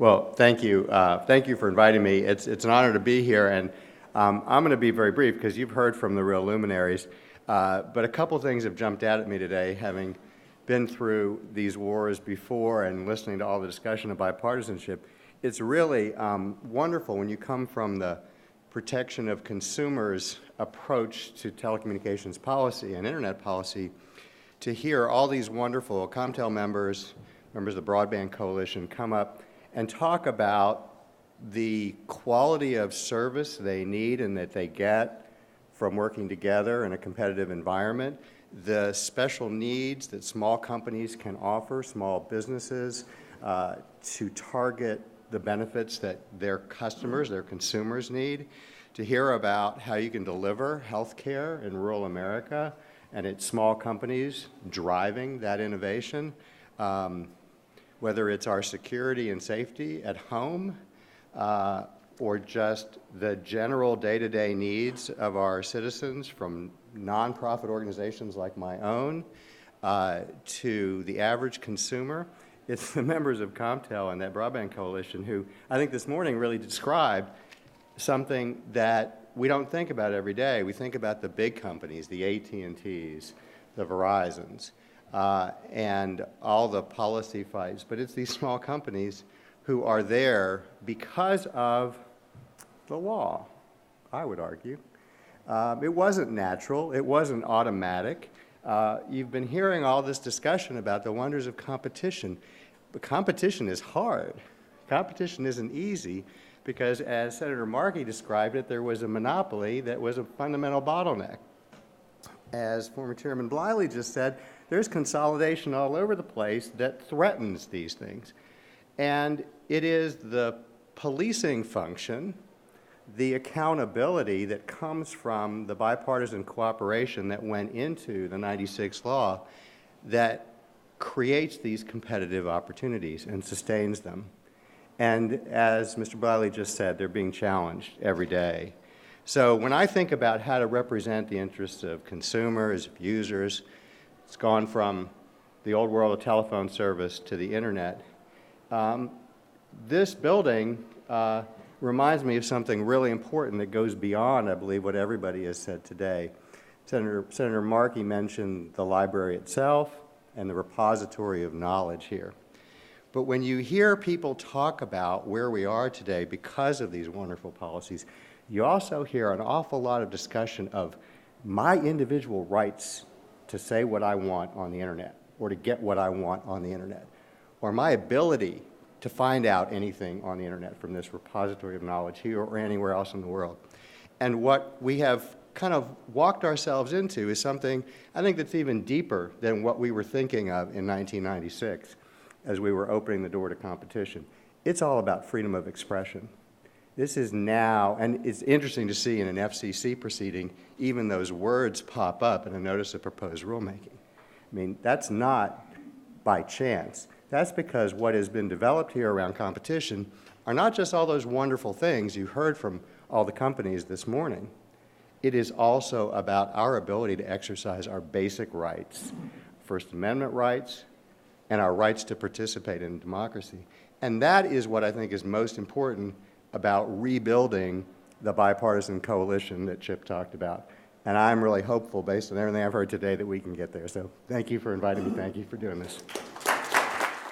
Well, thank you. Thank you for inviting me. It's an honor to be here, and I'm going to be very brief because you've heard from the real luminaries. But a couple things have jumped out at me today, having been through these wars before and listening to all the discussion of bipartisanship. It's really wonderful when you come from the protection of consumers approach to telecommunications policy and internet policy to hear all these wonderful ComTel members of the Broadband Coalition come up and talk about the quality of service they need and that they get from working together in a competitive environment, the special needs that small companies can offer, small businesses, to target the benefits that their customers, their consumers need, to hear about how you can deliver health care in rural America and it's small companies driving that innovation. Whether it's our security and safety at home or just the general day-to-day needs of our citizens from nonprofit organizations like my own to the average consumer. It's the members of ComTel and that Broadband Coalition who I think this morning really described something that we don't think about every day. We think about the big companies, the AT&Ts, the Verizons, and all the policy fights, but it's these small companies who are there because of the law, I would argue. It wasn't natural, it wasn't automatic. You've been hearing all this discussion about the wonders of competition, but competition is hard. Competition isn't easy because, as Senator Markey described it, there was a monopoly that was a fundamental bottleneck. As former Chairman Bliley just said, there's consolidation all over the place that threatens these things. And it is the policing function, the accountability that comes from the bipartisan cooperation that went into the '96 law that creates these competitive opportunities and sustains them. And as Mr. Bliley just said, they're being challenged every day. So when I think about how to represent the interests of consumers, of users, it's gone from the old world of telephone service to the internet. This building reminds me of something really important that goes beyond, I believe, what everybody has said today. Senator Markey mentioned the library itself and the repository of knowledge here. But when you hear people talk about where we are today because of these wonderful policies, you also hear an awful lot of discussion of my individual rights to say what I want on the internet or to get what I want on the internet, or my ability to find out anything on the internet from this repository of knowledge here or anywhere else in the world. And what we have kind of walked ourselves into is something I think that's even deeper than what we were thinking of in 1996 as we were opening the door to competition. It's all about freedom of expression. This is now, and it's interesting to see in an FCC proceeding, even those words pop up in a notice of proposed rulemaking. I mean, that's not by chance. That's because what has been developed here around competition are not just all those wonderful things you heard from all the companies this morning. It is also about our ability to exercise our basic rights, First Amendment rights, and our rights to participate in democracy. And that is what I think is most important about rebuilding the bipartisan coalition that Chip talked about. And I'm really hopeful, based on everything I've heard today, that we can get there. So thank you for inviting me. Thank you for doing this.